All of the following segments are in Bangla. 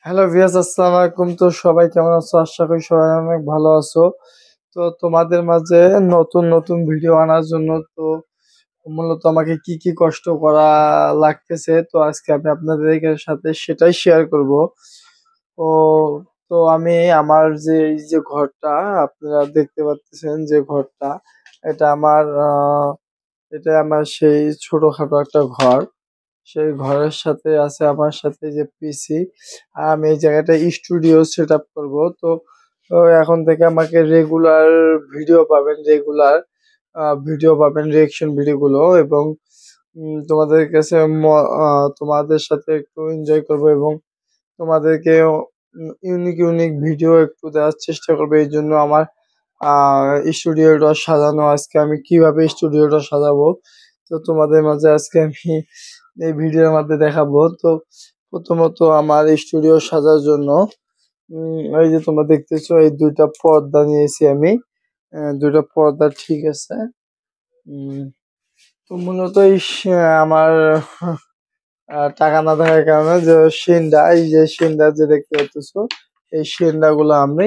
হ্যালো ভিয়াস, আসসালামু আলাইকুম। তো সবাই কেমন আছো? আশা করি সবাই অনেক ভালো আছো। তো তোমাদের মাঝে নতুন নতুন ভিডিও আনার জন্য তো মূলত আমাকে কি কি কষ্ট করা লাগতেছে, তো আজকে আমি আপনাদের সাথে সেটাই শেয়ার করব। তো তো আমি আমার যে এই যে ঘরটা আপনারা দেখতে পাচ্ছেন, যে ঘরটা এটা আমার সেই ছোটখাটো একটা ঘর। সেই ঘরের সাথে আছে আমার সাথে যে পিসি। আর আমি এই জায়গাটা স্টুডিও সেট আপ করবো। তো এখন থেকে আমাকে রেগুলার ভিডিও পাবেন, রিয়েকশন ভিডিও গুলো, এবং তোমাদের কাছে তোমাদের সাথে একটু এনজয় করব, এবং তোমাদেরকে ইউনিক ইউনিক ভিডিও একটু দেওয়ার চেষ্টা করবো। এই জন্য আমার স্টুডিওটা সাজানো। আজকে আমি কিভাবে স্টুডিওটা সাজাবো, তো তোমাদের মাঝে আজকে আমি এই ভিডিওর মধ্যে দেখাবো। তো প্রথমত আমার স্টুডিও সাজার জন্য এই যে তোমরা দেখতেছো, এই দুইটা পর্দা নিয়েছি আমি। দুইটা পর্দা ঠিক আছে। উম, তো মূলত আমার টাকা না থাকার কারণে যে এই যে সিনটা যে দেখতে পাচ্ছ, এই সিনটা গুলো আমি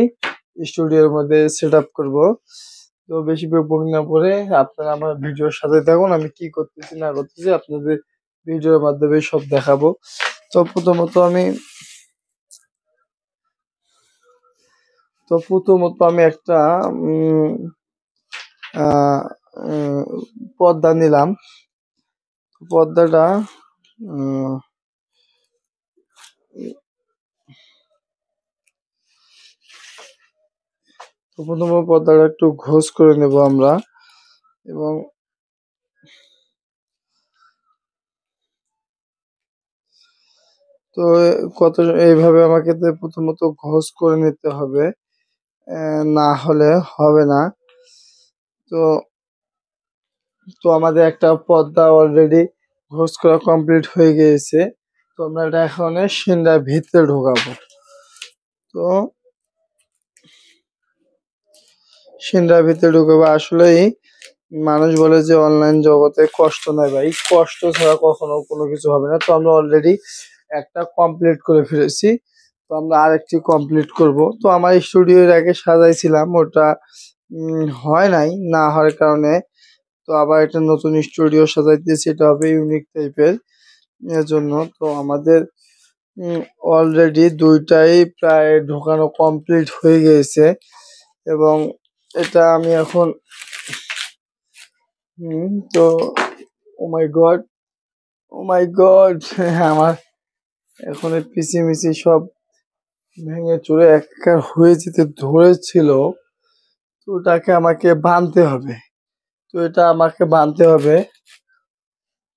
স্টুডিওর মধ্যে সেট আপ করবো। তো বেশি বক না করে আপনারা আমার ভিডিওর সাথে দেখুন, আমি কি করতেছি না করতেছি আপনাদের ভিডিওর মাধ্যমে সব দেখাবো। তো প্রথমত আমি একটা উম, আহ, উম, পর্দা নিলাম। পর্দাটা উম, তো প্রথমত পর্দাটা একটু ঘোষ করে নেব আমরা, এবং তো কত এইভাবে আমাকে তো প্রথমত ঘোষ করে নিতে হবে, না হলে হবে না। তো তো আমাদের একটা পর্দা অলরেডি ঘোষ করা কমপ্লিট হয়ে গিয়েছে। তো আমরা এটা এখন সিনটার ভিতরে ঢোকাবো। তো সিনটার ভিতরে ঢুকাবো। আসলেই মানুষ বলে যে অনলাইন জগতে কষ্ট নাই ভাই, কষ্ট ছাড়া কখনো কোনো কিছু হবে না। তো আমরা অলরেডি একটা কমপ্লিট করে ফেলেছি। তো আমরা আরেকটি কমপ্লিট করব। তো আমার স্টুডিওর আগে সাজাইছিলাম, ওটা হয় নাই, না হওয়ার কারণে তো আবার একটা নতুন স্টুডিও সাজাইতেছি, এটা হবে ইউনিক টাইপের। এর জন্য তো আমাদের অলরেডি দুইটাই প্রায় ঢোকানো কমপ্লিট হয়ে গিয়েছে, এবং এটা আমি এখন তো ও মাই গড, ও মাই গড, আমার এখন এই পিসি মিসি সব ভেঙে চুরে একাকার হয়ে যেতে ধরেছিল। তো ওটাকে আমাকে বাঁধতে হবে। তো এটা আমাকে বাঁধতে হবে।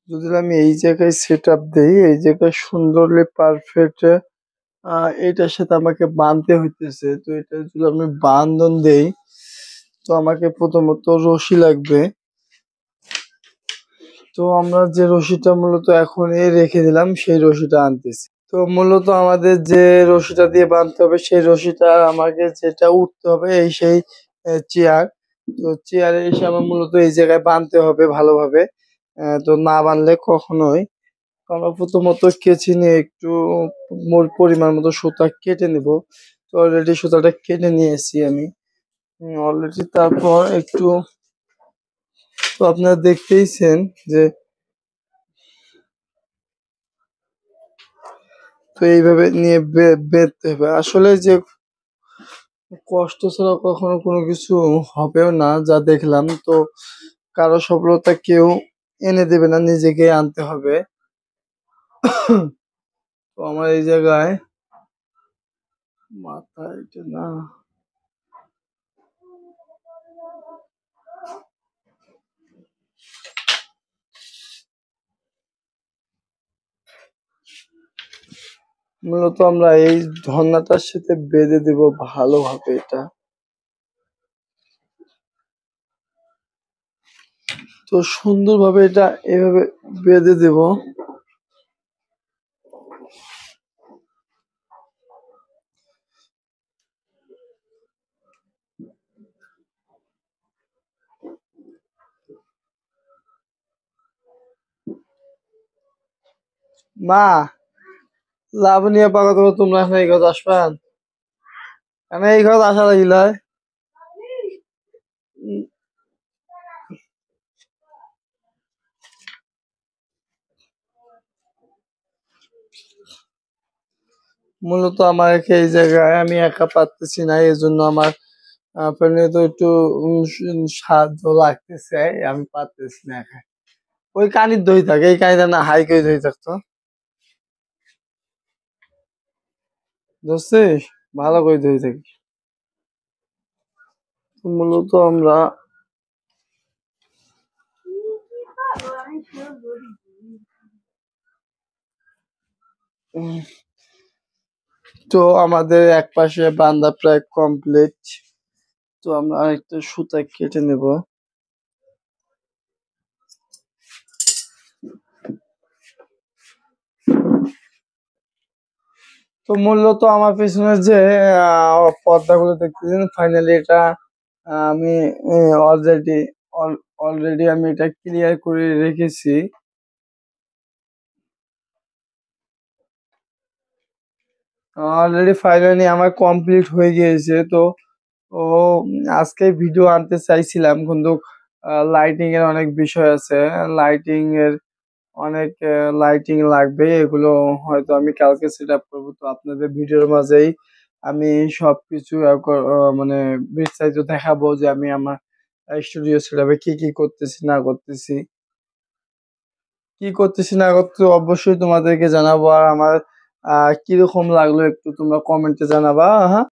যদি আমি এই জায়গায় সেট আপ দিই, এই জায়গায় সুন্দরলি পারফেক্ট এটার সাথে আমাকে বাঁধতে হইতেছে। তো এটা যদি আমি বান্ধন দেই, তো আমাকে প্রথমত রশি লাগবে। তো আমরা যে রশিটা মূলত এখন রেখে দিলাম, সেই রশিটা আনতেছি। তো মূলত আমাদের যে রশিটা দিয়ে বাঁধতে হবে, সেই রশিটা আমাকে যেটা উঠতে হবে এই সেই চেয়ার। তো চেয়ারে এসে আমার মূলত এই জায়গায় বাঁধতে হবে ভালোভাবে। তো না বাঁধলে কখনোই। তো আমরা প্রথমত কেচি নিয়ে একটু পরিমাণ মতো সুতা কেটে নিব। তো অলরেডি সুতাটা কেটে নিয়েছি আমি অলরেডি। তারপর একটু, তো আপনারা দেখতেইছেন যে তো এইভাবে নিয়ে বেঁধতে হবে। আসলে যে কষ্ট ছাড়া কখনো কোনো কিছু হবেও না, যা দেখলাম। তো কারো সফলতা কেউ এনে দেবে না, নিজেকে আনতে হবে। তো আমার এই জায়গায় মাথায় এটা না, মূলত আমরা এই ধর্নাটার সাথে বেঁধে দেব ভালোভাবে। এটা তো সুন্দরভাবে এটা এভাবে বেঁধে দেব। মা, লাবণী আপা কত তোমরা এখন এই কথা আসবেন কেন এই কথা আসা লাগিল মূলত আমার এই জায়গায় আমি একা পারতেছি না এই জন্য আমার ফ্যামিলি তো একটু সাহায্য লাগতেছে আমি পারতেছি না একা ওই কানির দই থাকে এই কানিটা না হাই করে দই থাকতো বুঝছিস ভালো করে দই থাকি মূলত আমরা উম, তো আমাদের এক পাশে বান্দা প্রায় কমপ্লিট তো আমরা আরেকটা সুতা কেটে নেব তো মূলত আমার পিছনে যে পর্দাগুলো দেখতেছেন ফাইনালি এটা আমি অলরেডি অলরেডি আমি এটা ক্লিয়ার করে রেখেছি অলরেডি ফাইনালি আমার কমপ্লিট হয়ে গিয়েছে তো ও আজকে ভিডিও আনতে চাইছিলাম কিন্তু লাইটিং এর অনেক বিষয় আছে লাইটিং এর অনেক লাইটিং লাগবে এগুলো হয়তো আমি কালকে সেট আপ করবো তো আপনাদের ভিডিওর মাঝেই আমি সবকিছু মানে বিস্তারিত দেখাবো যে আমি আমার স্টুডিও সেট আপে কি কি করতেছি না করতেছি কি করতেছি না করতেছি অবশ্যই তোমাদেরকে জানাবো আর আমার কিরকম লাগলো একটু তোমরা কমেন্টে জানাবা হ্যাঁ